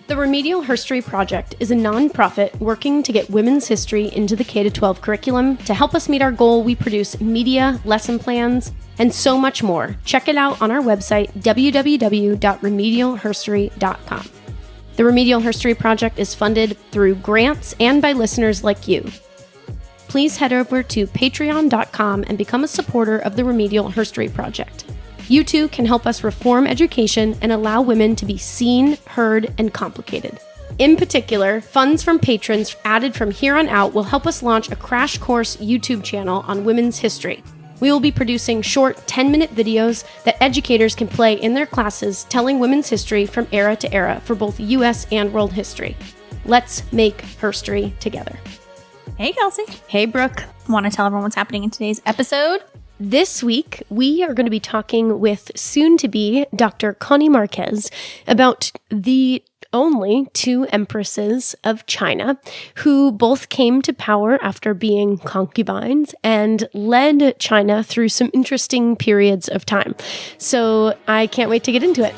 The Remedial Herstory Project is a nonprofit working to get women's history into the K-12 curriculum. To help us meet our goal, we produce media, lesson plans, and so much more. Check it out on our website, www.remedialherstory.com. The Remedial Herstory Project is funded through grants and by listeners like you. Please head over to patreon.com and become a supporter of the Remedial Herstory Project. You too can help us reform education and allow women to be seen, heard, and complicated. In particular, funds from patrons added from here on out will help us launch a crash course YouTube channel on women's history. We will be producing short 10-minute videos that educators can play in their classes telling women's history from era to era for both U.S. and world history. Let's make herstory together. Hey, Kelsie. Hey, Brooke. Want to tell everyone what's happening in today's episode? This week, we are going to be talking with soon-to-be Dr. Cony Marquez about the only two empresses of China who both came to power after being concubines and led China through some interesting periods of time. So I can't wait to get into it.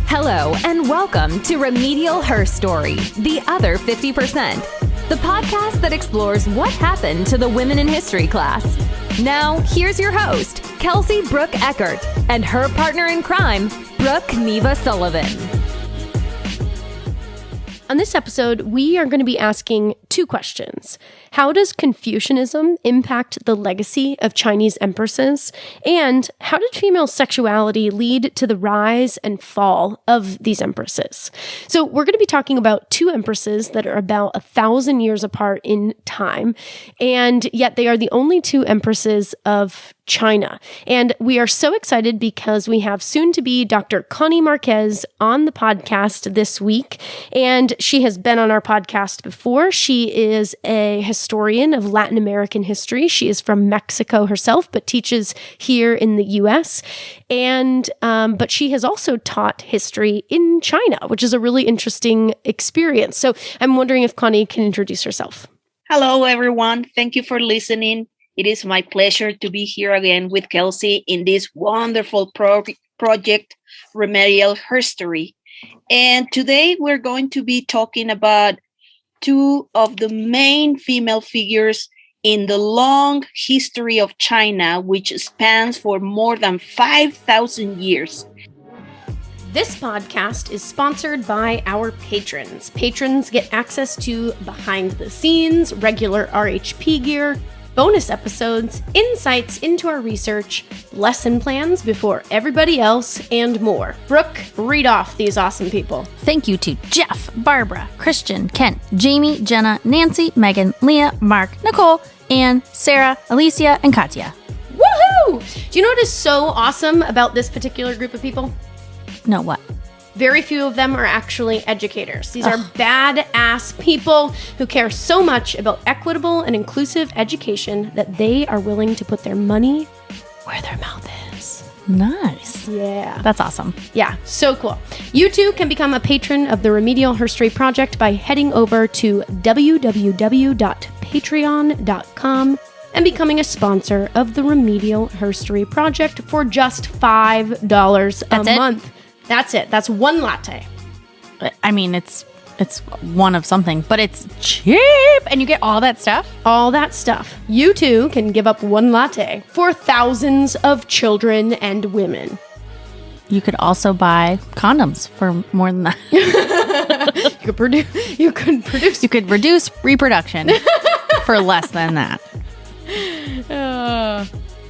Hello, and welcome to Remedial Herstory, the other 50%. The podcast that explores what happened to the women in history class. Now, here's your host, Kelsie Brooke Eckert, and her partner in crime, Brooke Neva Sullivan. On this episode, we are going to be asking two questions. How does Confucianism impact the legacy of Chinese empresses? And how did female sexuality lead to the rise and fall of these empresses? So we're going to be talking about two empresses that are about 1,000 years apart in time, and yet they are the only two empresses of China. And we are so excited because we have soon-to-be Dr. Cony Marquez on the podcast this week, and she has been on our podcast before. She is a historian of Latin American history. She is from Mexico herself, but teaches here in the U.S. And but she has also taught history in China, which is a really interesting experience. So I'm wondering if Cony can introduce herself. Hello, everyone. Thank you for listening. It is my pleasure to be here again with Kelsie in this wonderful project, Remedial Herstory. And today we're going to be talking about two of the main female figures in the long history of China, which spans for more than 5,000 years. This podcast is sponsored by our patrons. Patrons get access to behind the scenes, regular RHP gear, bonus episodes, insights into our research, lesson plans before everybody else, and more. Brooke, read off these awesome people. Thank you to Jeff, Barbara, Christian, Kent, Jamie, Jenna, Nancy, Megan, Leah, Mark, Nicole, Anne, Sarah, Alicia, and Katya. Woohoo! Do you know what is so awesome about this particular group of people? No, what? Very few of them are actually educators. These are badass people who care so much about equitable and inclusive education that they are willing to put their money where their mouth is. Nice. Yeah. That's awesome. Yeah, so cool. You too can become a patron of the Remedial Herstory Project by heading over to www.patreon.com and becoming a sponsor of the Remedial Herstory Project for just $5 a month. That's it. That's one latte. I mean, it's one of something, but it's cheap, and you get all that stuff. All that stuff. You too can give up one latte for thousands of children and women. You could also buy condoms for more than that. You could reduce reproduction for less than that.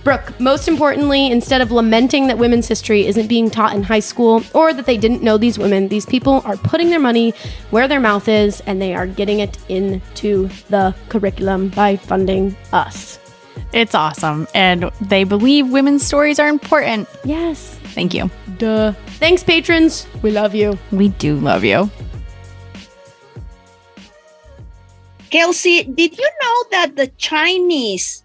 Brooke, most importantly, instead of lamenting that women's history isn't being taught in high school or that they didn't know these women, these people are putting their money where their mouth is, and they are getting it into the curriculum by funding us. It's awesome. And they believe women's stories are important. Yes. Thank you. Duh. Thanks, patrons. We love you. We do love you. Kelsie, did you know that the Chinese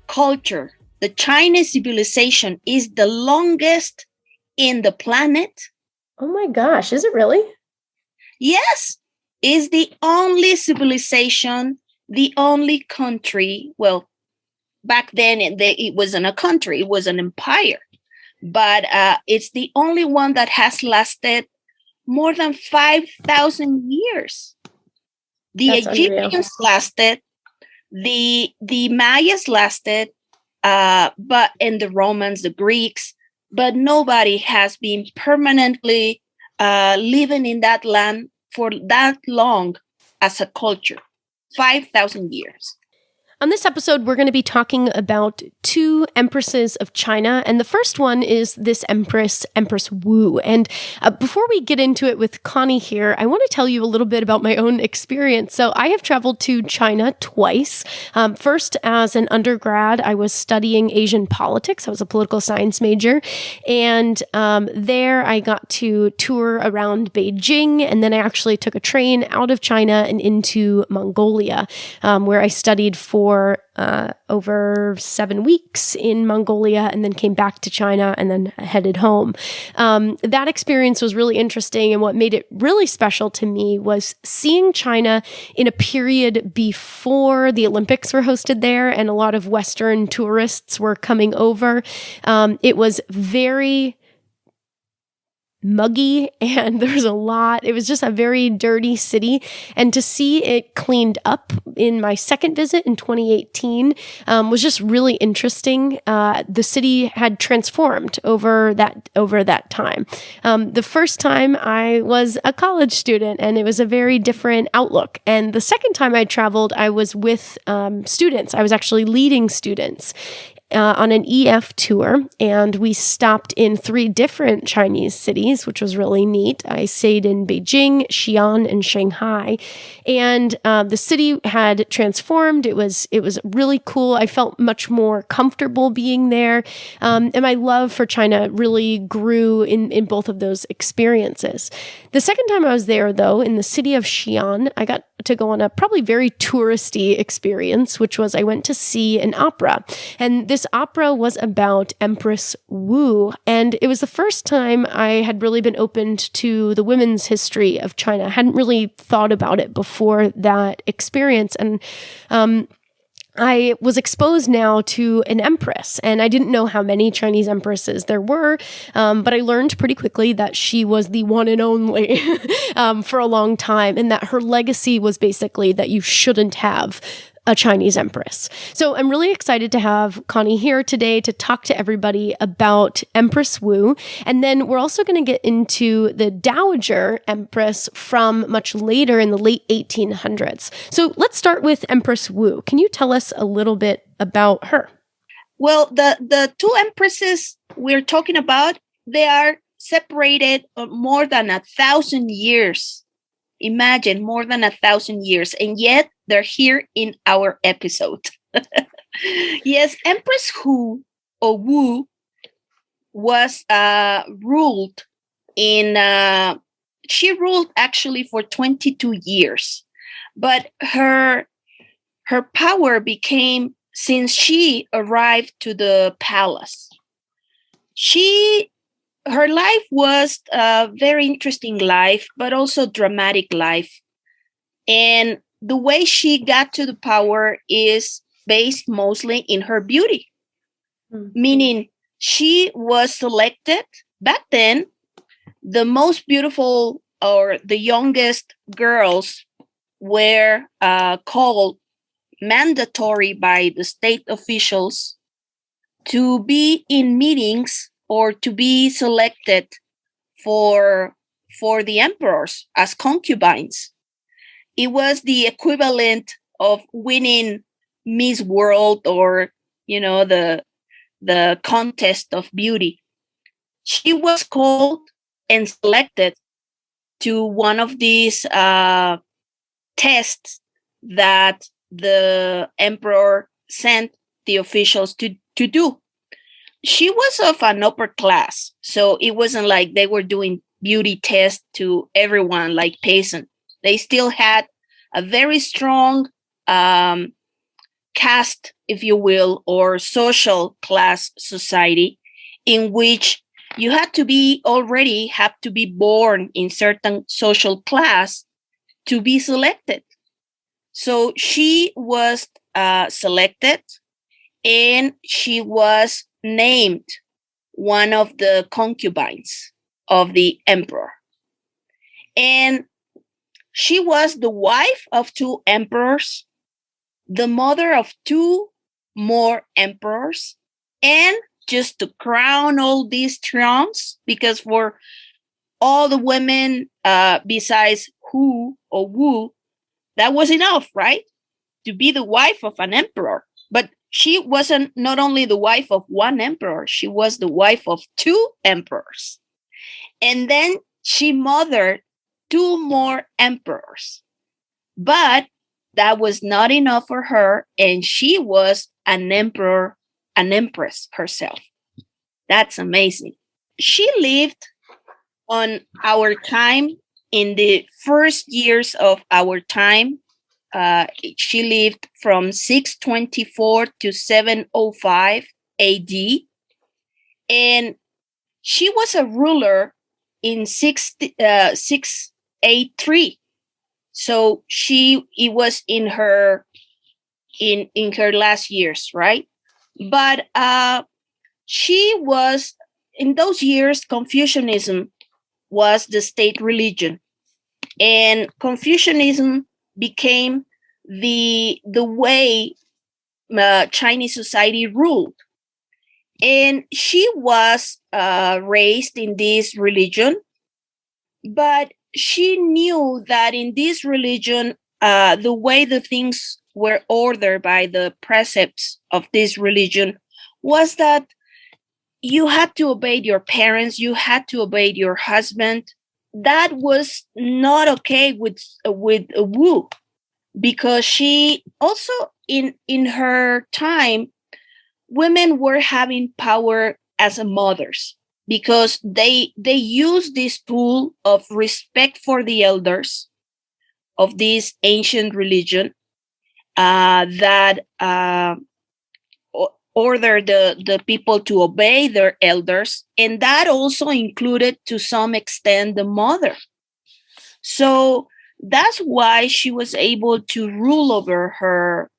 culture, the Chinese civilization, is the longest in the planet? Oh my gosh, is it really? Yes, it's the only civilization, the only country. Well, back then it wasn't a country, it was an empire. But it's the only one that has lasted more than 5,000 years. The That's Egyptians unreal. lasted, the Mayas lasted, but and the Romans, the Greeks, but nobody has been permanently living in that land for that long as a culture. 5,000 years. On this episode, we're going to be talking about two empresses of China. And the first one is this Empress Wu. And before we get into it with Cony here, I want to tell you a little bit about my own experience. So I have traveled to China twice. First, as an undergrad, I was studying Asian politics. I was a political science major. And there I got to tour around Beijing. And then I actually took a train out of China and into Mongolia, where I studied for over 7 weeks in Mongolia and then came back to China and then headed home. That experience was really interesting. And what made it really special to me was seeing China in a period before the Olympics were hosted there and a lot of Western tourists were coming over. It was very muggy and there's it was just a very dirty city, and to see it cleaned up in my second visit in 2018 was just really interesting. The city had transformed over that time. The first time I was a college student and it was a very different outlook, and the second time I traveled I was with students. I was actually leading students on an EF tour, and we stopped in 3 different Chinese cities, which was really neat. I stayed in Beijing, Xi'an, and Shanghai, and the city had transformed. It was really cool. I felt much more comfortable being there, and my love for China really grew in both of those experiences. The second time I was there, though, in the city of Xi'an, I got to go on a probably very touristy experience, which was I went to see an opera. And this opera was about Empress Wu. And it was the first time I had really been opened to the women's history of China. I hadn't really thought about it before that experience. And I was exposed now to an empress, and I didn't know how many Chinese empresses there were, but I learned pretty quickly that she was the one and only for a long time, and that her legacy was basically that you shouldn't have a Chinese empress. So I'm really excited to have Cony here today to talk to everybody about Empress Wu. And then we're also going to get into the Dowager Empress from much later in the late 1800s. So let's start with Empress Wu. Can you tell us a little bit about her? Well, the 2 empresses we're talking about, they are separated more than 1,000 years. Imagine, more than 1,000 years, and yet they're here in our episode. Yes, Empress Wu or Wu was ruled she ruled actually for 22 years, but her power became since she arrived to the palace. Her life was a very interesting life, but also dramatic life. And the way she got to the power is based mostly in her beauty. Mm-hmm. Meaning she was selected. Back then, the most beautiful or the youngest girls were called mandatory by the state officials to be in meetings or to be selected for the emperors as concubines. It was the equivalent of winning Miss World or, the contest of beauty. She was called and selected to one of these tests that the emperor sent the officials to do. She was of an upper class, so it wasn't like they were doing beauty tests to everyone like peasant. They still had a very strong caste, if you will, or social class society in which you had to be born in certain social class to be selected. So she was selected, and she was named one of the concubines of the emperor. And she was the wife of 2 emperors, the mother of 2 more emperors, and just to crown all these triumphs, because for all the women besides Wu, that was enough, right? To be the wife of an emperor. But she wasn't not only the wife of 1 emperor, she was the wife of 2 emperors. And then she mothered 2 more emperors. But that was not enough for her, and she was an empress herself. That's amazing. She lived on our time in the first years of our time. She lived from 624 to 705 AD. And she was a ruler in 683. So it was in her last years, right? But she was, in those years, Confucianism was the state religion. And Confucianism became the way Chinese society ruled. And she was raised in this religion, but she knew that in this religion, the way the things were ordered by the precepts of this religion was that you had to obey your parents, you had to obey your husband. That was not okay with Wu, because she also in her time, women were having power as mothers, because they used this tool of respect for the elders of this ancient religion that ordered the people to obey their elders, and that also included to some extent the mother. So that's why she was able to rule over her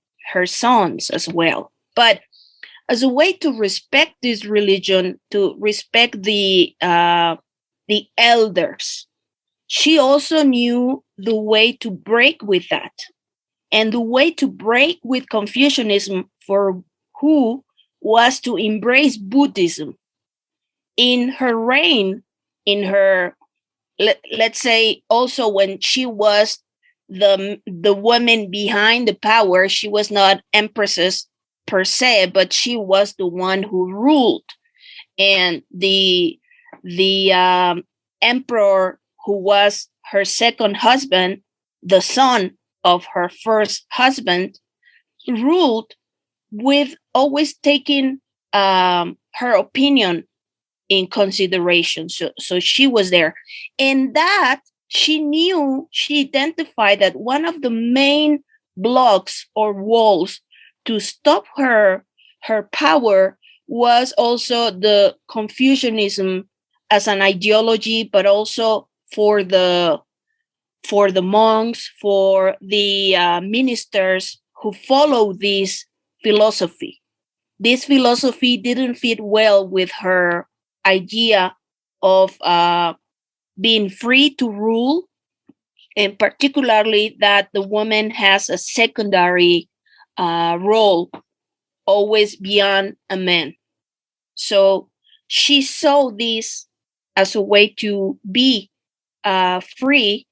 sons as well. But as a way to respect this religion, to respect the elders, she also knew the way to break with that. And the way to break with Confucianism for Wu was to embrace Buddhism. In her reign, let's say also when she was the woman behind the power, she was not empresses per se, but she was the one who ruled. And the emperor, who was her second husband, the son of her first husband, ruled with always taking her opinion in consideration. So she was there. And that she identified that one of the main blocks or walls to stop her power was also the Confucianism as an ideology, but also for the monks, for the ministers who follow this philosophy. This philosophy didn't fit well with her idea of being free to rule, and particularly that the woman has a secondary role always beyond a man. So she saw this as a way to be free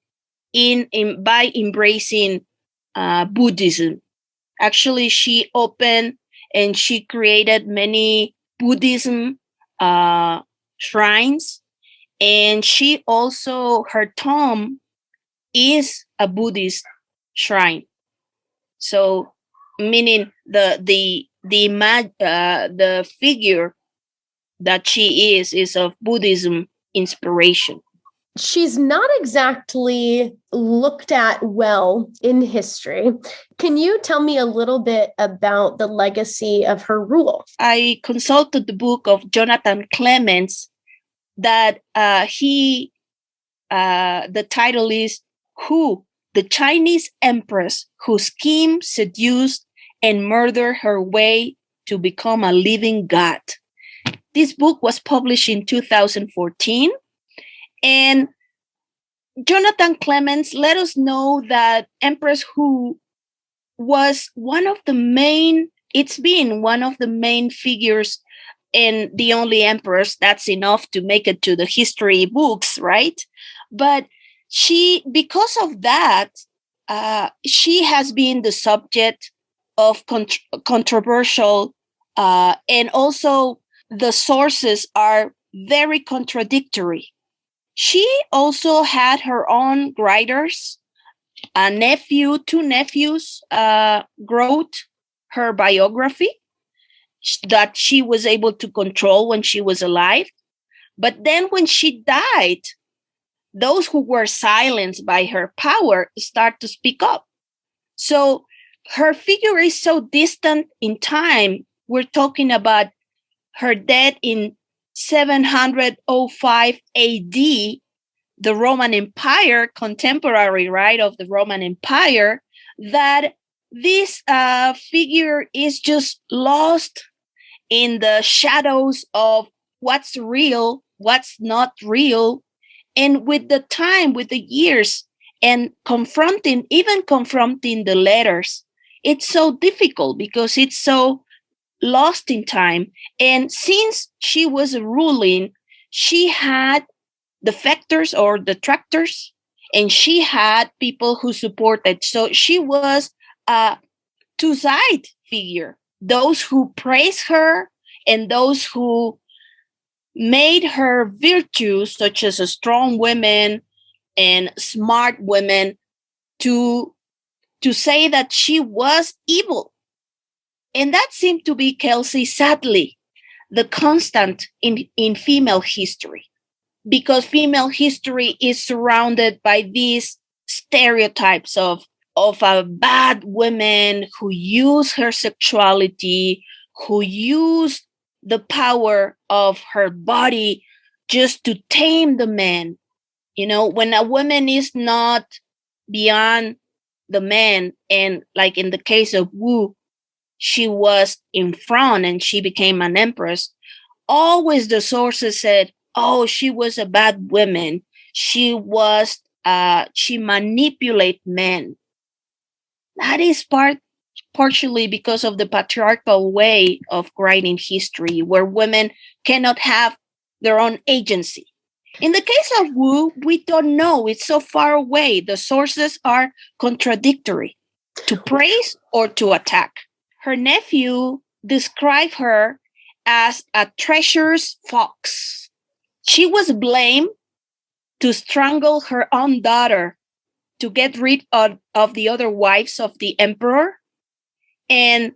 by embracing Buddhism. Actually, she opened and she created many Buddhism shrines, and she also, her tomb is a Buddhist shrine. So, meaning the figure that she is of Buddhism inspiration. She's not exactly looked at well in history. Can you tell me a little bit about the legacy of her rule? I consulted the book of Jonathan Clements that the title is Wu, the Chinese Empress who schemed, seduced, and murdered her way to become a living god. This book was published in 2014. And Jonathan Clements let us know that Empress Wu was it's been one of the main figures in The Only Empress. That's enough to make it to the history books, right? But because of that, she has been the subject of controversial, and also the sources are very contradictory. She also had her own writers. Two nephews wrote her biography that she was able to control when she was alive. But then when she died, those who were silenced by her power start to speak up. So her figure is so distant in time. We're talking about her death in 705 AD, the Roman Empire, contemporary, right, of the Roman Empire, that this figure is just lost in the shadows of what's real, what's not real. And with the time, with the years, and confronting the letters, it's so difficult because it's so lost in time. And since she was ruling, she had defectors or detractors, and she had people who supported. So she was a two-side figure. Those who praise her and those who made her virtues, such as a strong women and smart women, to say that she was evil. And that seemed to be, Kelsie, sadly, the constant in female history, because female history is surrounded by these stereotypes of a bad woman who use her sexuality, who use the power of her body just to tame the man. You know, when a woman is not beyond the man, and like in the case of Wu, she was in front and she became an empress, always the sources said, oh, she was a bad woman. She manipulate men. That is partially because of the patriarchal way of writing history, where women cannot have their own agency. In the case of Wu, we don't know. It's so far away. The sources are contradictory, to praise or to attack. Her nephew described her as a treacherous fox. She was blamed to strangle her own daughter to get rid of the other wives of the emperor. And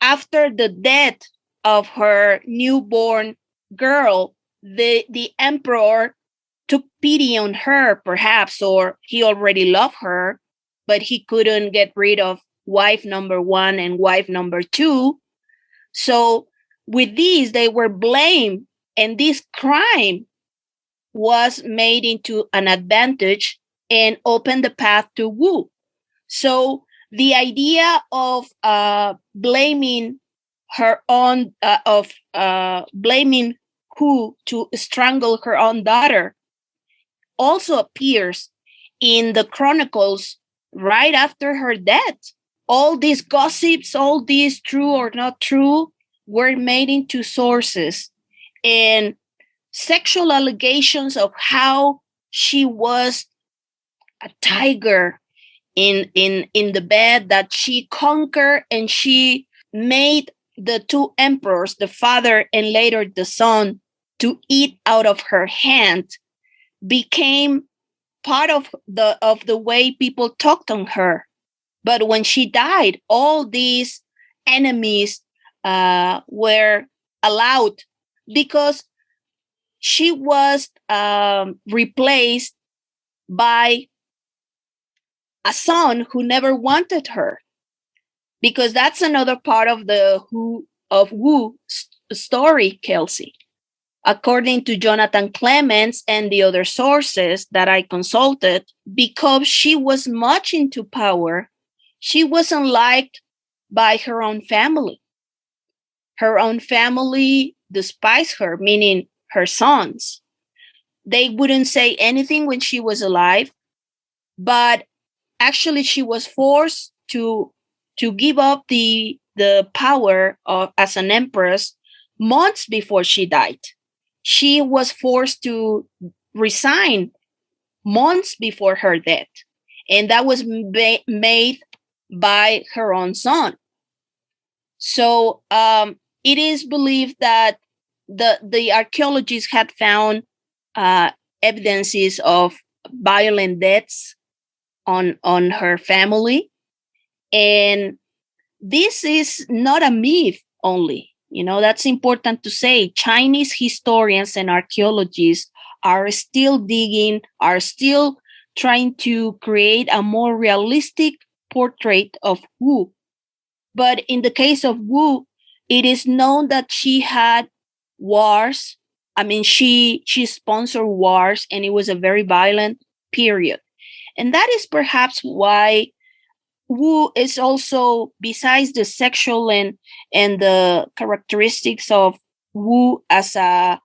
after the death of her newborn girl, the emperor took pity on her, perhaps, or he already loved her, but he couldn't get rid of wife number 1 and wife number 2. So with these, they were blamed, and this crime was made into an advantage and opened the path to Wu. So the idea of blaming her own, blaming Wu to strangle her own daughter also appears in the chronicles right after her death. All these gossips, all these true or not true, were made into sources, and sexual allegations of how she was a tiger in the bed, that she conquered and she made the two emperors, the father and later the son, to eat out of her hand, became part of the way people talked on her. But when she died, all these enemies were allowed, because she was replaced by a son who never wanted her, because that's another part of the Wu story, Kelsie. According to Jonathan Clements and the other sources that I consulted, because she was much into power, she wasn't liked by her own family. Her own family despised her, meaning her sons. they wouldn't say anything when she was alive, but actually she was forced to give up the power of as an empress months before she died. She was forced to resign months before her death, and that was made by her own son. So it is believed that the archaeologists had found evidences of violent deaths on her family, and this is not a myth only. That's important to say. Chinese historians and archaeologists are still digging, are still trying to create a more realistic portrait of Wu. But in the case of Wu, it is known that she had wars. I mean, she sponsored wars, and it was a very violent period. And that is perhaps why Wu is also, besides the sexual and the characteristics of Wu as a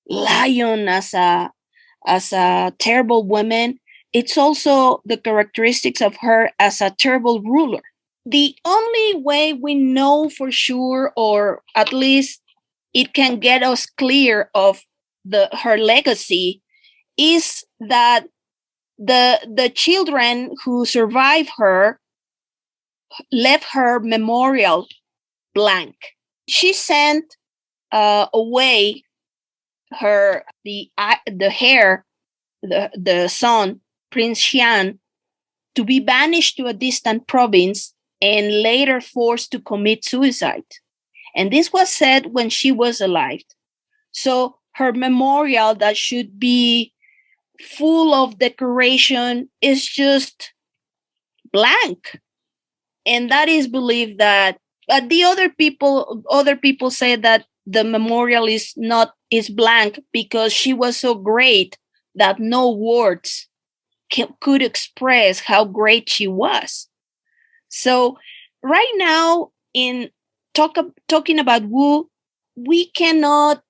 lion, as a terrible woman, it's also the characteristics of her as a terrible ruler. The only way we know for sure, or at least it can get us clear of her legacy, is that the children who survived her left her memorial blank. She sent away the heir, the son, Prince Xian, to be banished to a distant province and later forced to commit suicide. And this was said when she was alive. So her memorial, that should be full of decoration, is just blank. And that is believed that, but the other people say that the memorial is blank because she was so great that no words could express how great she was. So right now, in talking about Wu, we cannot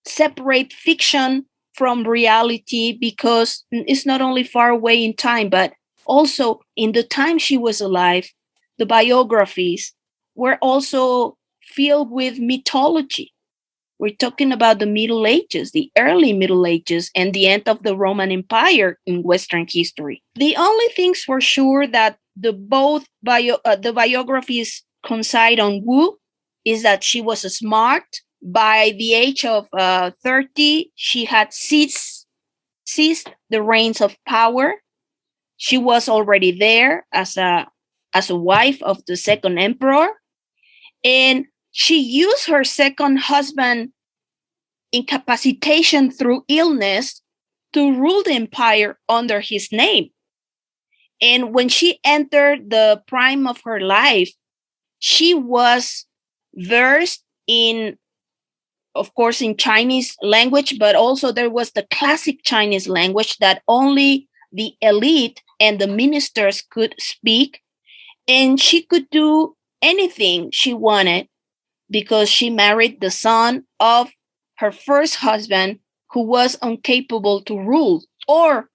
separate fiction from reality, because it's not only far away in time, but also in the time she was alive, the biographies were also filled with mythology. We're talking about the Middle Ages, the early Middle Ages, and the end of the Roman Empire in Western history. The only things for sure that the biographies coincide on Wu is that she was smart. By the age of 30, she had seized the reins of power. She was already there as a wife of the second emperor, and she used her second husband incapacitation through illness to rule the empire under his name. And when she entered the prime of her life, she was versed in, of course, in Chinese language, but also there was the classic Chinese language that only the elite and the ministers could speak. And she could do anything she wanted because she married the son of her first husband, who was incapable to rule. Or,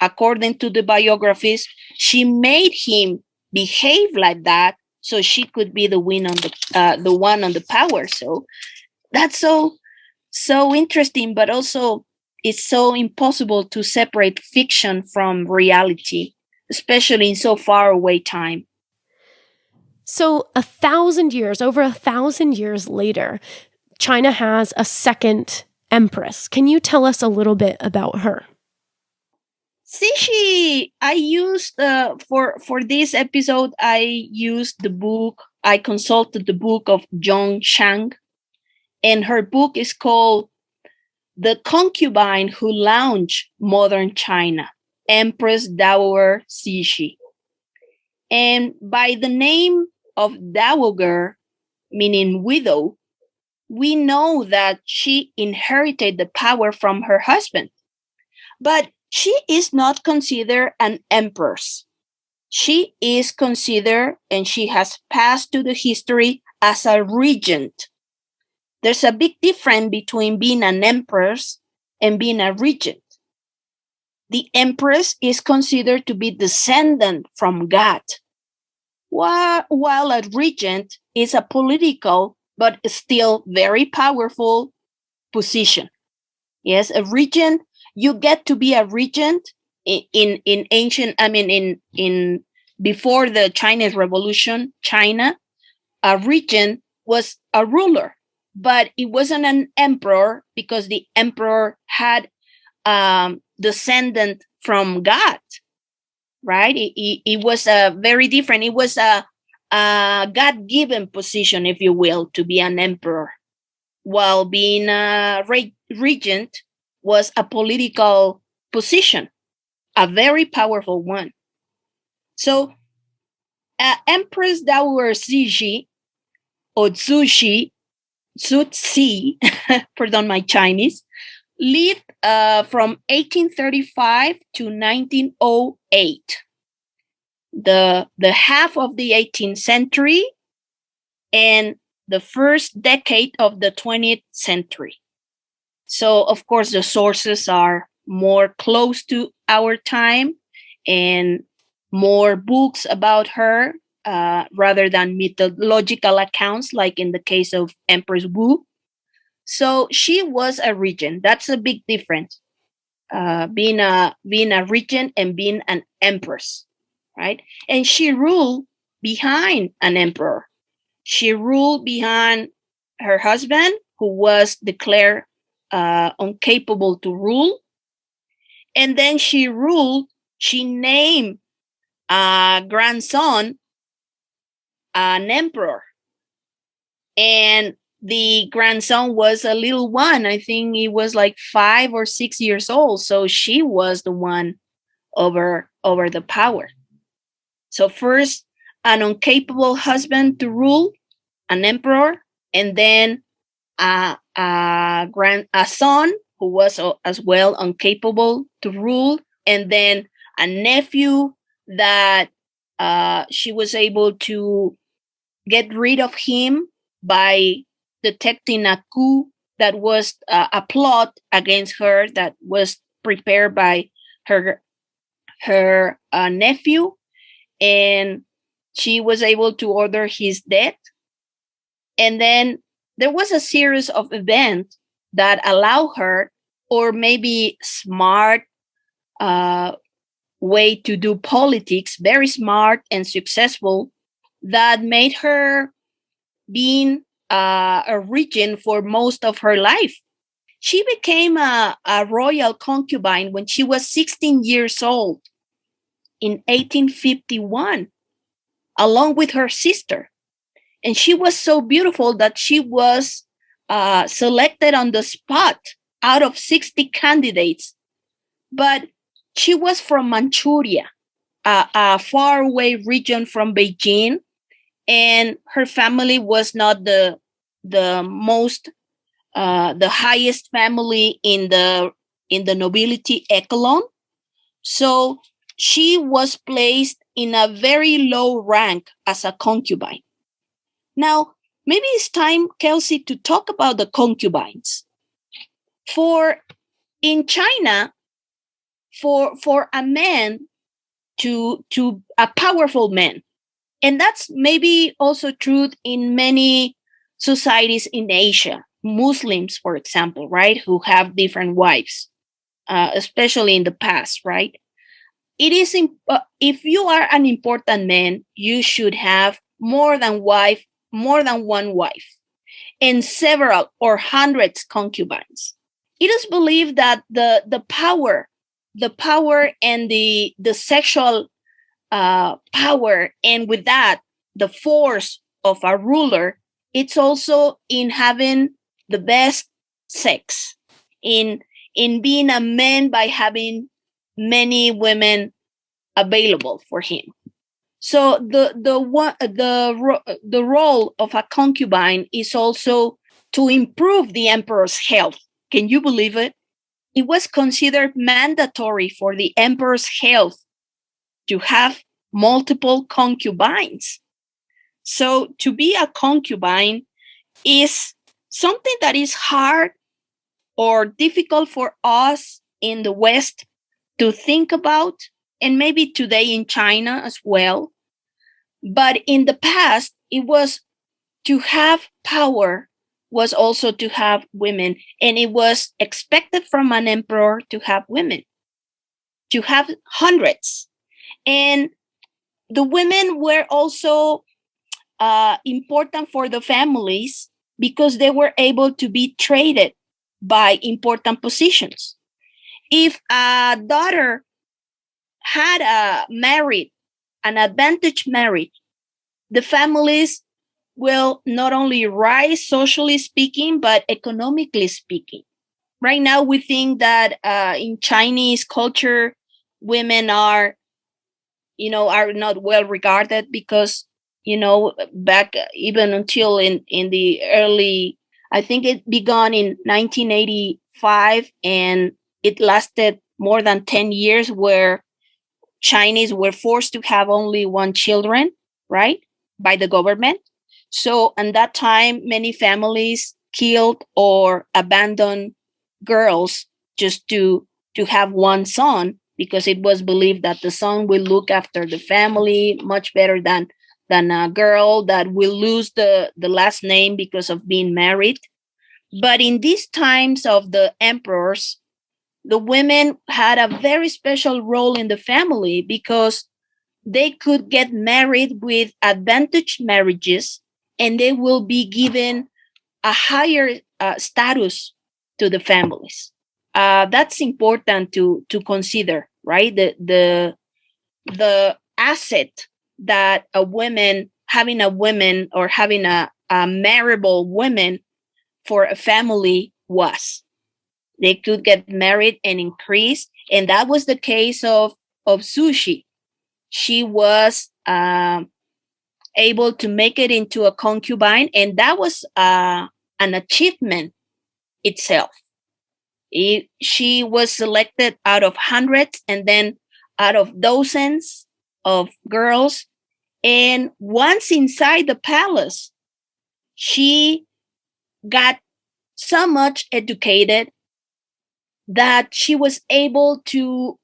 according to the biographies, she made him behave like that so she could be the one on the power. So that's so interesting, but also it's so impossible to separate fiction from reality, especially in so far away time. So over 1,000 years later, China has a second empress. Can you tell us a little bit about her? Cixi, I used for this episode, I consulted the book of Zhong Shang, and her book is called The Concubine Who Launched Modern China, Empress Dowager Cixi. And by the name of Dowager, meaning widow, we know that she inherited the power from her husband. But she is not considered an empress. She is considered, and she has passed to the history as a regent. There's a big difference between being an empress and being a regent. the empress is considered to be descendant from God, while a regent is a political but still very powerful position. Yes, a regent, you get to be a regent in ancient, I mean, in before the Chinese Revolution, China, a regent was a ruler, but it wasn't an emperor because the emperor had descendant from God, right? It was a very different. It was a God-given position, if you will, to be an emperor, while being a regent was a political position, a very powerful one. So, Empress Dowager Cixi, or Cixi, pardon my Chinese, lived from 1835 to 1908, the half of the 18th century and the first decade of the 20th century. So, of course, the sources are more close to our time and more books about her rather than mythological accounts, like in the case of Empress Wu. So she was a regent. That's a big difference, being a regent and being an empress, right? And she ruled behind an emperor. She ruled behind her husband, who was declared incapable to rule. And then she named a grandson an emperor. And the grandson was a little one. I think he was like 5 or 6 years old. So she was the one over the power. So first, an incapable husband to rule, an emperor, and then a son who was as well incapable to rule, and then a nephew that she was able to get rid of him by detecting a coup that was a plot against her that was prepared by her nephew, and she was able to order his death. And then there was a series of events that allow her, or maybe smart way to do politics, very smart and successful, that made her being a regent for most of her life. She became a royal concubine when she was 16 years old in 1851, along with her sister. And she was so beautiful that she was selected on the spot out of 60 candidates. But she was from Manchuria, a faraway region from Beijing, and her family was not the most the highest family in the nobility echelon. So she was placed in a very low rank as a concubine. Now, maybe it's time, Kelsie, to talk about the concubines. For in China, for a man to a powerful man, and that's maybe also true in many societies in Asia, Muslims, for example, right, who have different wives, especially in the past, right? It is if you are an important man, you should have more than one wife, and several or hundreds concubines. It is believed that the power and the sexual power, and with that the force of a ruler, it's also in having the best sex, in being a man by having many women available for him. So the role of a concubine is also to improve the emperor's health. Can you believe it? It was considered mandatory for the emperor's health to have multiple concubines. So to be a concubine is something that is hard or difficult for us in the West to think about, and maybe today in China as well. But in the past, it was to have power was also to have women, and it was expected from an emperor to have women, to have hundreds. And the women were also important for the families because they were able to be traded by important positions. If a daughter had married an advantage marriage, the families will not only rise socially speaking, but economically speaking. Right now, we think that in Chinese culture, women are not well regarded because, back even until in the early, I think it began in 1985 and it lasted more than 10 years where Chinese were forced to have only one children, right, by the government. So at that time, many families killed or abandoned girls just to have one son because it was believed that the son will look after the family much better than a girl that will lose the last name because of being married. But in these times of the emperors, the women had a very special role in the family because they could get married with advantage marriages and they will be given a higher status to the families. That's important to consider, right? The asset that having a woman or having a marriable woman for a family was. They could get married and increase. And that was the case of Cixi. She was able to make it into a concubine, and that was an achievement itself. She was selected out of hundreds and then out of dozens of girls. And once inside the palace, she got so much educated that she was able to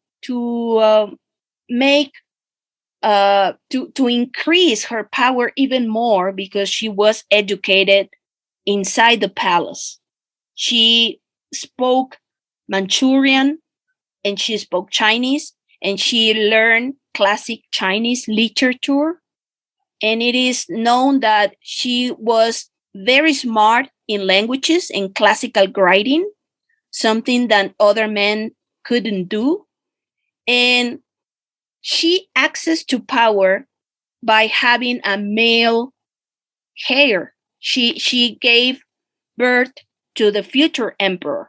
increase her power even more because she was educated inside the palace. She spoke Manchurian and she spoke Chinese and she learned classic Chinese literature. And it is known that she was very smart in languages and classical writing, something that other men couldn't do. And she accessed to power by having a male heir. She gave birth to the future emperor.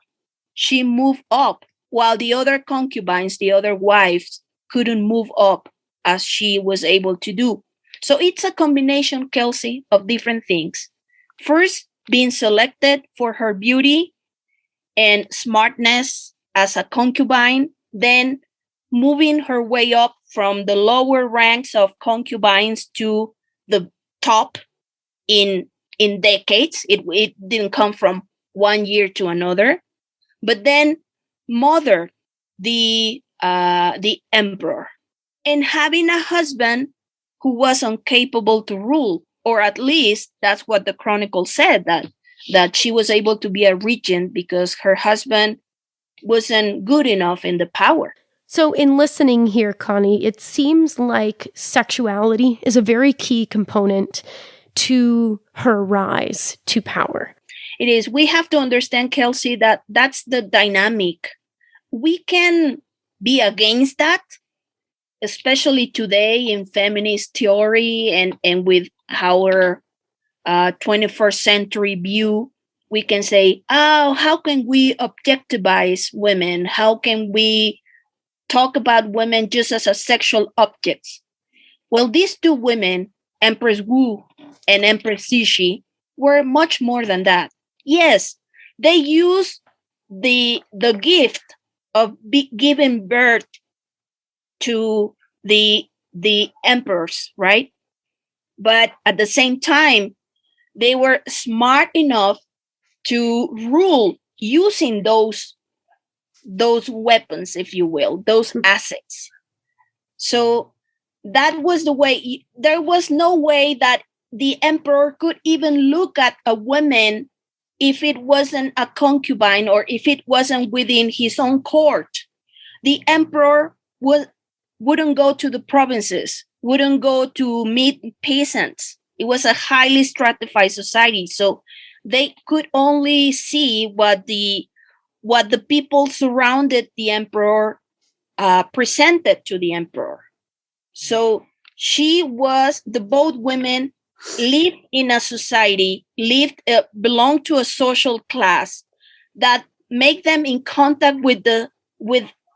She moved up while the other concubines, the other wives, couldn't move up as she was able to do. So it's a combination, Kelsie, of different things. First, being selected for her beauty and smartness as a concubine, then moving her way up from the lower ranks of concubines to the top in decades. It didn't come from one year to another, but then mothered the emperor, and having a husband who was incapable to rule, or at least that's what the chronicle said, that she was able to be a regent because her husband wasn't good enough in the power. So in listening here, Cony, it seems like sexuality is a very key component to her rise to power. It is. We have to understand, Kelsie, that that's the dynamic. We can be against that, especially today in feminist theory and with our 21st century view. We can say, oh, how can we objectivize women? How can we talk about women just as a sexual objects? Well, these two women, Empress Wu and Empress Cixi, were much more than that. Yes, they used the gift of giving birth to the emperors, right? But at the same time, they were smart enough to rule using those those weapons, if you will, those assets. So that was the way. There was no way that the emperor could even look at a woman if it wasn't a concubine or if it wasn't within his own court. The emperor wouldn't go to the provinces, wouldn't go to meet peasants. It was a highly stratified society, so they could only see what the people surrounded the emperor presented to the emperor. So both women lived in a society, belonged to a social class that make them in contact with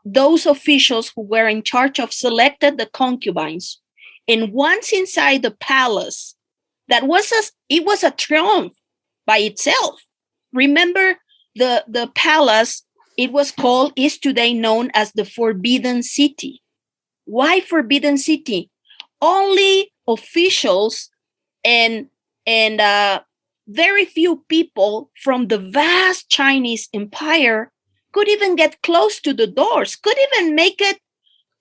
those officials who were in charge of selected the concubines. And once inside the palace, it was a triumph by itself. Remember, the palace, is today known as the Forbidden City. Why Forbidden City? Only officials and very few people from the vast Chinese empire could even get close to the doors, could even make it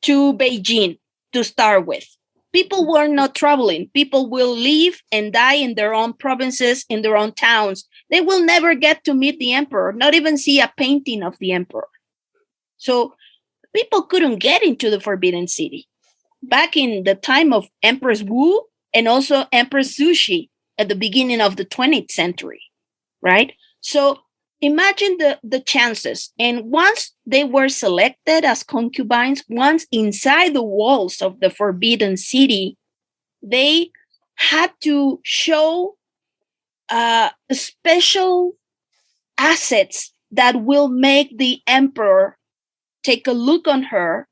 to Beijing to start with. People were not traveling. People will live and die in their own provinces, in their own towns. They will never get to meet the emperor, not even see a painting of the emperor. So people couldn't get into the Forbidden City. Back in the time of Empress Wu and also Empress Cixi at the beginning of the 20th century, right? So imagine the chances. And once they were selected as concubines, once inside the walls of the Forbidden City, they had to show special assets that will make the emperor take a look on her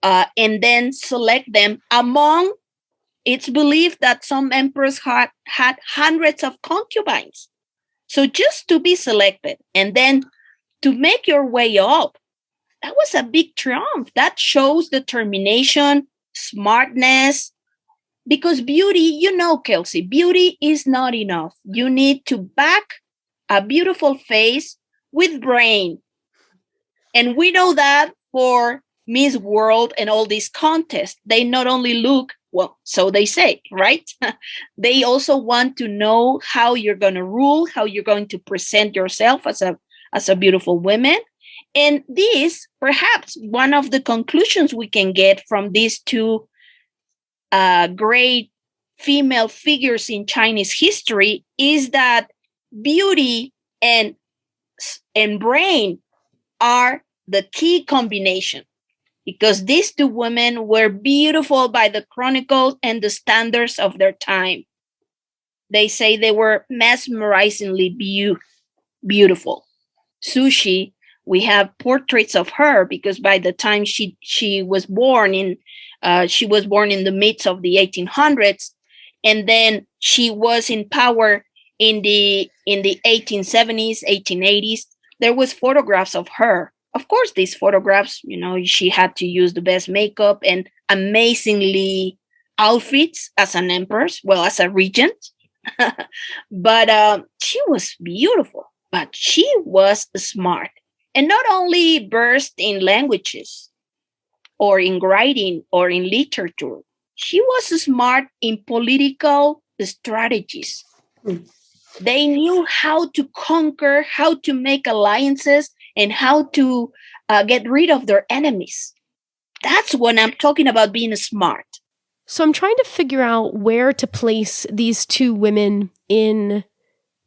and then select them among. It's believed that some emperors had hundreds of concubines. So just to be selected and then to make your way up, that was a big triumph. That shows determination, smartness, because beauty, Kelsie, beauty is not enough. You need to back a beautiful face with brain. And we know that for Miss World and all these contests, they not only look, well, so they say, right? They also want to know how you're going to rule, how you're going to present yourself as a beautiful woman. And this, perhaps one of the conclusions we can get from these two great female figures in Chinese history is that beauty and brain are the key combination, because these two women were beautiful by the chronicles and the standards of their time. They say they were mesmerizingly beautiful. Cixi, we have portraits of her because by the time she was born in the midst of the 1800s, and then she was in power in the 1870s, 1880s. There was photographs of her. Of course, these photographs, she had to use the best makeup and amazingly outfits as an empress, well, as a regent. But she was beautiful, but she was smart. And not only versed in languages or in writing or in literature, she was smart in political strategies. They knew how to conquer, how to make alliances, and how to get rid of their enemies. That's what I'm talking about, being smart. So I'm trying to figure out where to place these two women in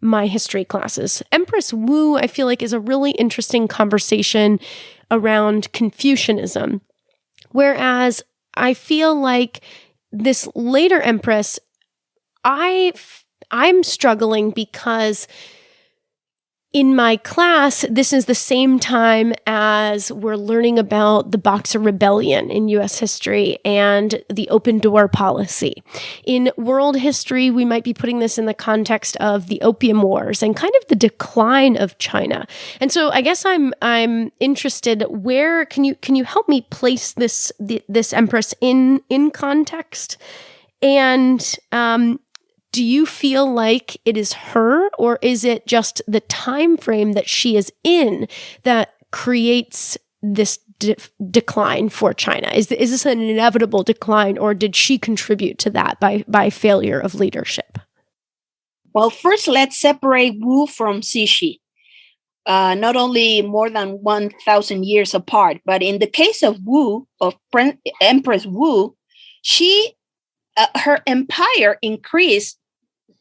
my history classes. Empress Wu, I feel like, is a really interesting conversation around Confucianism. Whereas I feel like this later empress, I'm struggling because in my class, this is the same time as we're learning about the Boxer Rebellion in U.S. history and the open door policy. In world history, we might be putting this in the context of the Opium Wars and kind of the decline of China. And so I guess I'm interested, where can you help me place this empress in context? And do you feel like it is her, or is it just the time frame that she is in that creates this decline for China? Is this an inevitable decline, or did she contribute to that by failure of leadership? Well, first, let's separate Wu from Cixi. Not only more than 1,000 years apart, but in the case of Wu, of Empress Wu, her empire increased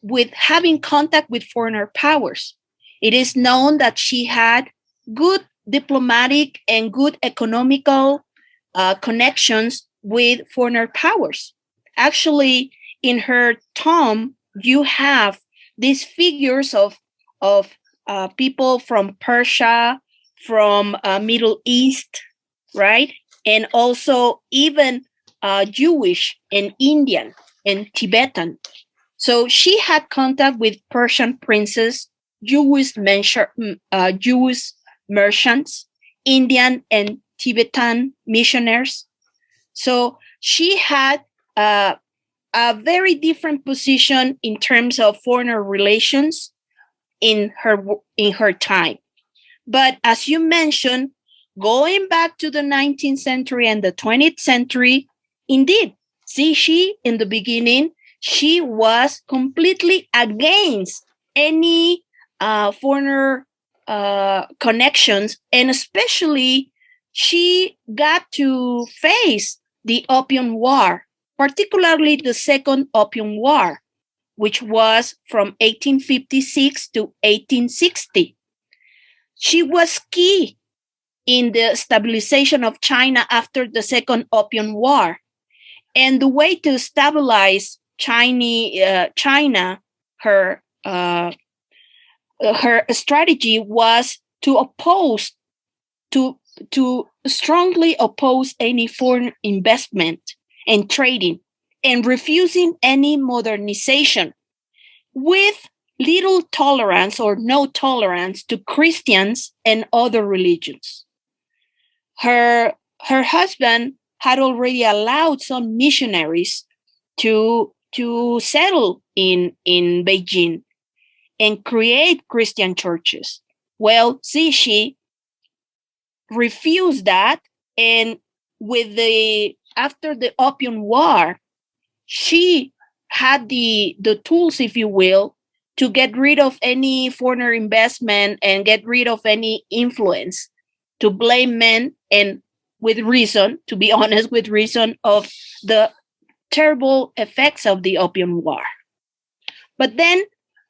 with having contact with foreigner powers. It is known that she had good diplomatic and good economical connections with foreigner powers. Actually, in her tomb, you have these figures of people from Persia, from Middle East, right? And also even Jewish and Indian and Tibetan. So she had contact with Persian princes, Jewish merchants, Indian and Tibetan missionaries. So she had a very different position in terms of foreign relations in her time. But as you mentioned, going back to the 19th century and the 20th century, indeed, Cixi in the beginning, she was completely against any foreigner connections, and especially she got to face the Opium War, particularly the Second Opium War, which was from 1856 to 1860. She was key in the stabilization of China after the Second Opium War. And the way to stabilize China, her strategy was to strongly oppose any foreign investment and trading, and refusing any modernization, with little tolerance or no tolerance to Christians and other religions. Her husband had already allowed some missionaries to settle in Beijing and create Christian churches. Well, Cixi refused that, and after the Opium War, she had the tools, if you will, to get rid of any foreigner investment and get rid of any influence, to blame men, and with reason, to be honest, with reason of the terrible effects of the Opium War. But then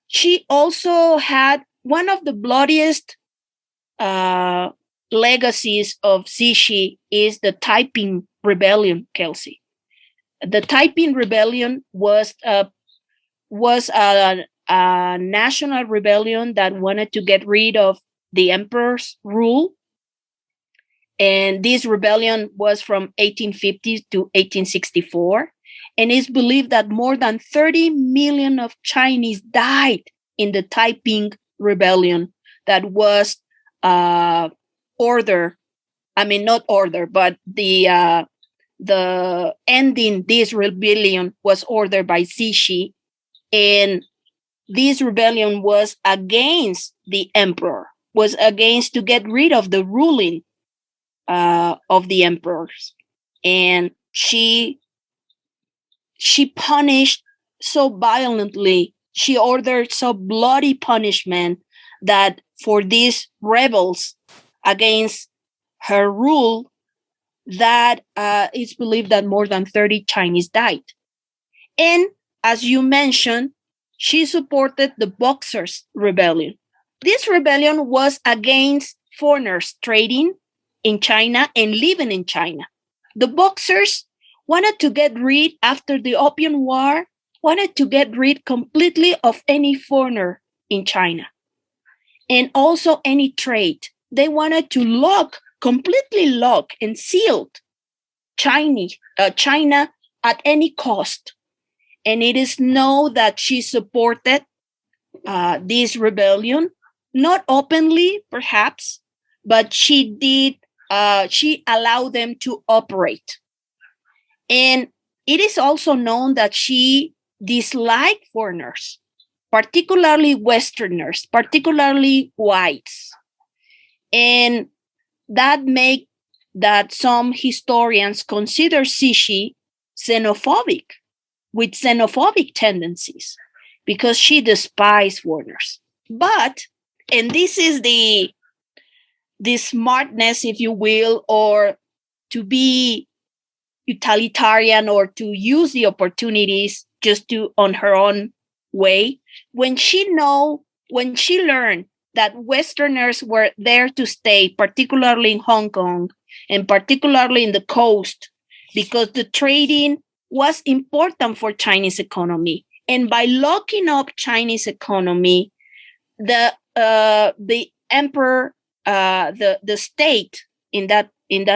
she also had one of the bloodiest legacies of Cixi is the Taiping Rebellion, Kelsie. The Taiping Rebellion was a national rebellion that wanted to get rid of the emperor's rule. And this rebellion was from 1850 to 1864. And it's believed that more than 30 million of Chinese died in the Taiping Rebellion that was not order, but the ending this rebellion was ordered by Cixi, and this rebellion was against the emperor, was against to get rid of the ruling of the emperors, and she punished so violently. She ordered so bloody punishment that for these rebels against her rule, that it's believed that more than 30 Chinese died. And as you mentioned, she supported the Boxers' Rebellion. This rebellion was against foreigners trading in China and living in China. The Boxers wanted to get rid, after the Opium War, wanted to get rid completely of any foreigner in China, and also any trade. They wanted to completely lock and sealed China at any cost. And it is known that she supported this rebellion, not openly, perhaps, but she did. She allowed them to operate. And it is also known that she disliked foreigners, particularly Westerners, particularly whites. And that make that some historians consider Cixi xenophobic, with xenophobic tendencies, because she despised foreigners. But, and this is the smartness, if you will, or to be utilitarian, or to use the opportunities just to on her own way, when she learned that Westerners were there to stay, particularly in Hong Kong and particularly in the coast, because the trading was important for Chinese economy. And by locking up Chinese economy, the emperor, the state in that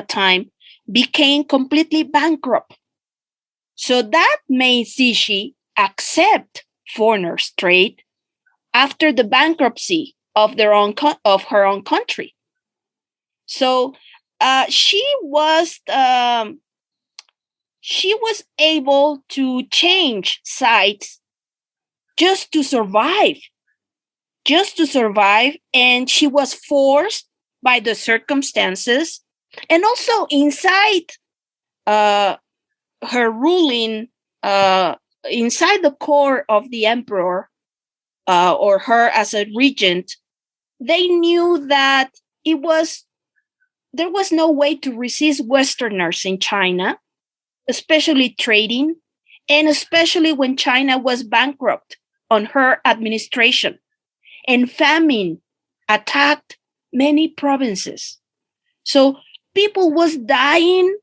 time became completely bankrupt. So that made Cixi accept foreigners' trade after the bankruptcy of her own country. So she was able to change sides just to survive, and she was forced by the circumstances, and also inside her ruling, inside the core of the emperor, or her as a regent, they knew that there was no way to resist Westerners in China, especially trading, and especially when China was bankrupt on her administration, and famine attacked many provinces. So people was dying,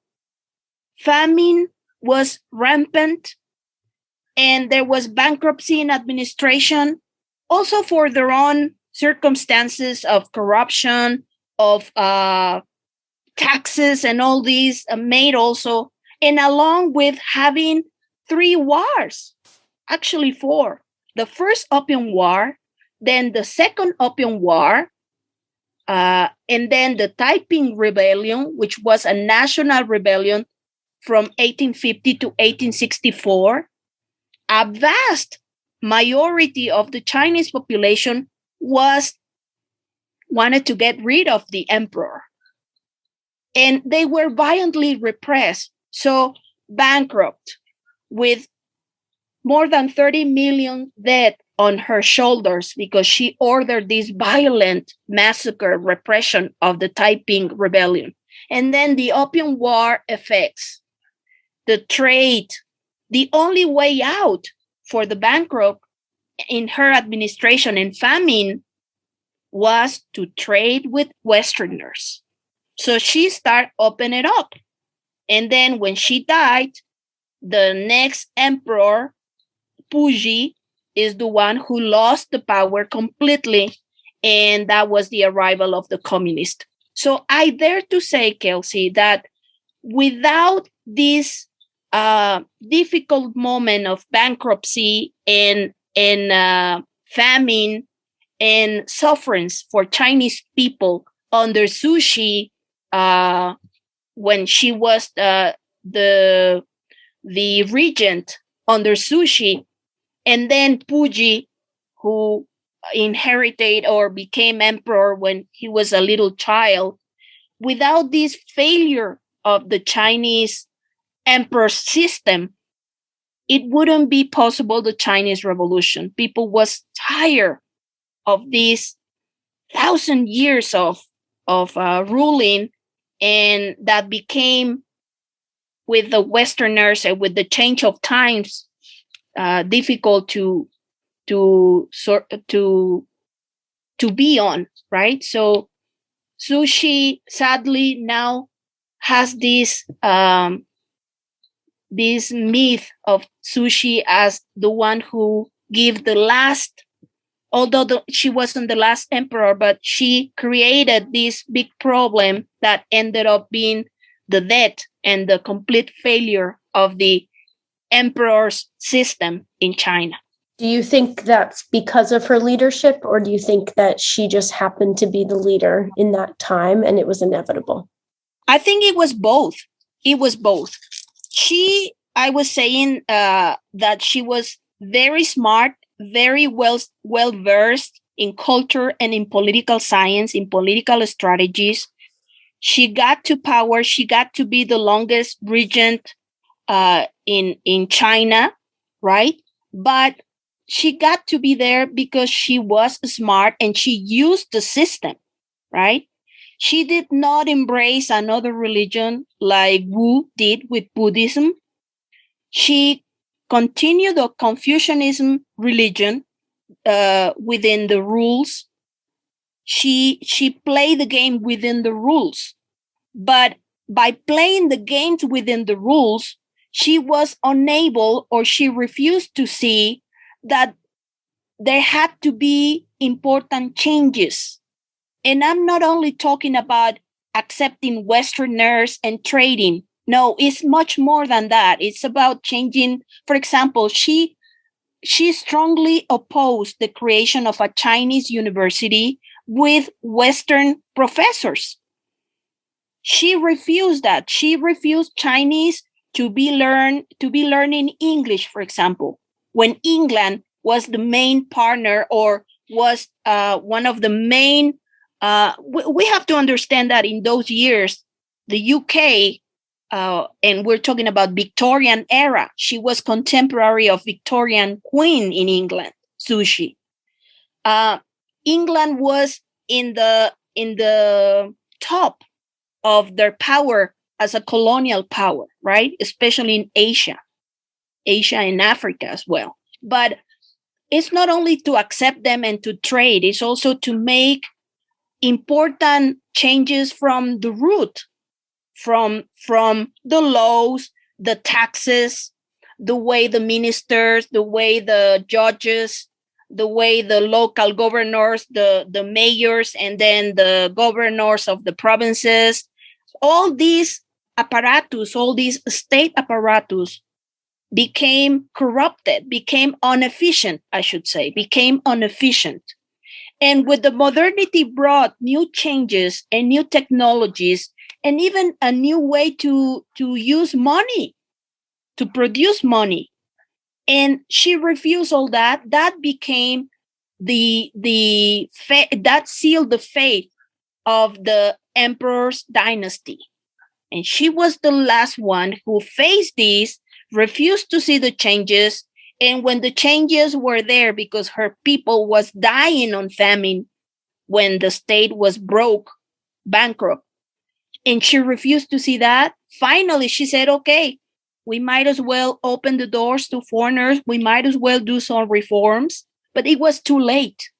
famine was rampant, and there was bankruptcy in administration, also for their own circumstances of corruption, of taxes and all these made also, and along with having 3 wars, actually 4. The first Opium War, then the second Opium War, and then the Taiping Rebellion, which was a national rebellion from 1850 to 1864. A vast majority of the Chinese population wanted to get rid of the emperor, and they were violently repressed. So bankrupt, with more than 30 million dead on her shoulders, because she ordered this violent massacre repression of the Taiping Rebellion. And then the Opium War effects, the trade, the only way out for the bankrupt in her administration and famine was to trade with Westerners. So she started opening it up. And then when she died, the next emperor, Puyi, is the one who lost the power completely. And that was the arrival of the communists. So I dare to say, Kelsie, that without this difficult moment of bankruptcy and famine and sufferance for Chinese people under Cixi, when she was the regent under Cixi, and then Puyi, who inherited or became emperor when he was a little child. Without this failure of the Chinese emperor system, it wouldn't be possible, the Chinese Revolution. People was tired of these 1,000 years of ruling, and that became, with the Westerners and with the change of times, difficult to be on, right? So Cixi sadly now has this myth of Cixi as the one who gave the last, although she wasn't the last emperor, but she created this big problem that ended up being the death and the complete failure of the emperor's system in China. Do you think that's because of her leadership, or do you think that she just happened to be the leader in that time and it was inevitable? I think it was both. It was both. I was saying that she was very smart, very well versed in culture and in political science, in political strategies. She got to power. She got to be the longest regent in China, right? But she got to be there because she was smart and she used the system, right? She did not embrace another religion like Wu did with Buddhism. She continued the Confucianism religion within the rules. She played the game within the rules. But by playing the games within the rules, she was unable, or she refused to see that there had to be important changes. And I'm not only talking about accepting Westerners and trading. No, it's much more than that. It's about changing. For example, she strongly opposed the creation of a Chinese university with Western professors. She refused that. She refused Chinese to be learning English, for example, when England was the main partner or was one of the main. We have to understand that in those years, the UK, and we're talking about Victorian era, she was contemporary of Victorian Queen in England, Cixi. England was in the top of their power as a colonial power, right? Especially in Asia and Africa as well. But it's not only to accept them and to trade, it's also to make important changes from the root, from the laws, the taxes, the way the ministers, the way the judges, the way the local governors, the mayors, and then the governors of the provinces, all these apparatus, all these state apparatus became corrupted, became inefficient, I should say, became inefficient. And with the modernity brought new changes and new technologies and even a new way to use money, to produce money. And she refused all that. That became that sealed the fate of the emperor's dynasty. And she was the last one who faced this, refused to see the changes. And when the changes were there, because her people was dying on famine, when the state was bankrupt, and she refused to see that, finally she said, okay, we might as well open the doors to foreigners. We might as well do some reforms. But it was too late.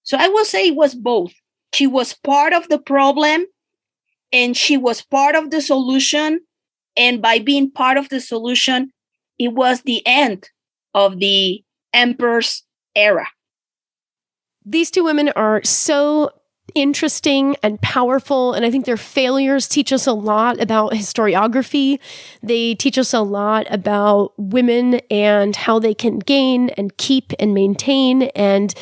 So I will say it was both. She was part of the problem and she was part of the solution. And by being part of the solution, it was the end of the emperor's era. These two women are so interesting and powerful, and I think their failures teach us a lot about historiography. They teach us a lot about women and how they can gain and keep and maintain and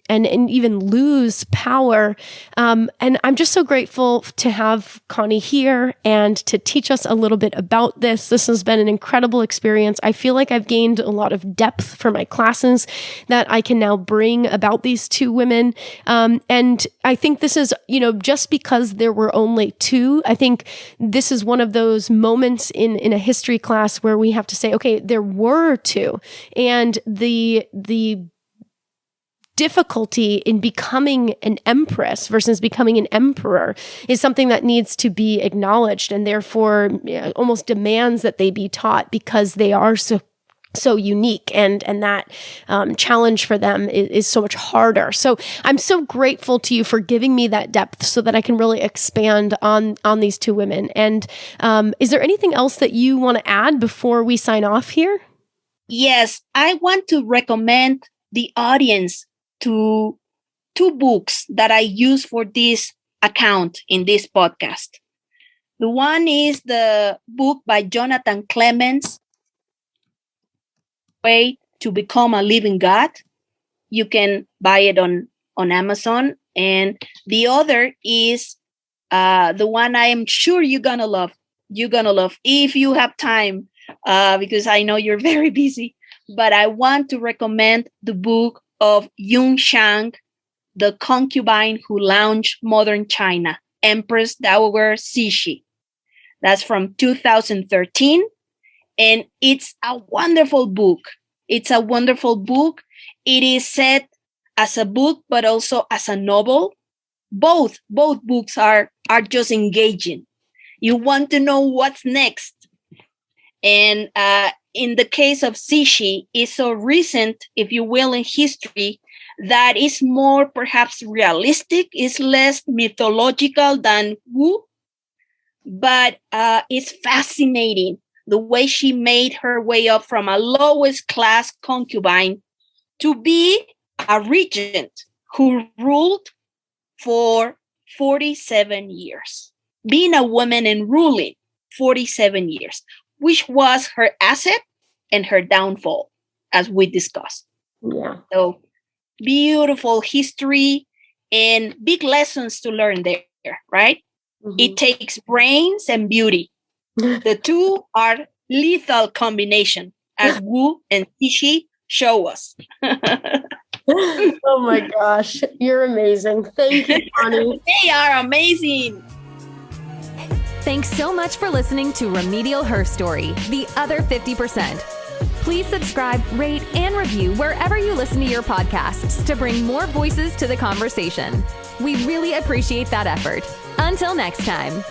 even lose power. And I'm just so grateful to have Cony here and to teach us a little bit about this. This has been an incredible experience. I feel like I've gained a lot of depth for my classes that I can now bring about these two women. And I think this is, just because there were only two, I think this is one of those moments in a history class where we have to say, okay, there were two. And the difficulty in becoming an empress versus becoming an emperor is something that needs to be acknowledged, and therefore almost demands that they be taught, because they are so unique, and that challenge for them is so much harder. So I'm so grateful to you for giving me that depth so that I can really expand on these two women. And is there anything else that you want to add before we sign off here? Yes, I want to recommend the audience to two books that I use for this account in this podcast. The one is the book by Jonathan Clements, Way to Become a Living God. You can buy it on Amazon. And the other is the one I am sure you're gonna love. You're gonna love if you have time, because I know you're very busy. But I want to recommend the book of Yun Shang, The Concubine Who Launched Modern China, Empress Dowager Cixi. That's from 2013. And it's a wonderful book. It's a wonderful book. It is set as a book, but also as a novel. Both books are just engaging. You want to know what's next. And in the case of Cixi, it's so recent, if you will, in history, that is more perhaps realistic, is less mythological than Wu. But it's fascinating the way she made her way up from a lowest class concubine to be a regent who ruled for 47 years. Being a woman and ruling 47 years, which was her asset and her downfall, as we discussed. Yeah. So beautiful history and big lessons to learn there, right? Mm-hmm. It takes brains and beauty. The two are lethal combination, as Wu and Cixi show us. Oh my gosh, you're amazing. Thank you, Cony. They are amazing. Thanks so much for listening to Remedial Herstory, the other 50%. Please subscribe, rate, and review wherever you listen to your podcasts to bring more voices to the conversation. We really appreciate that effort. Until next time.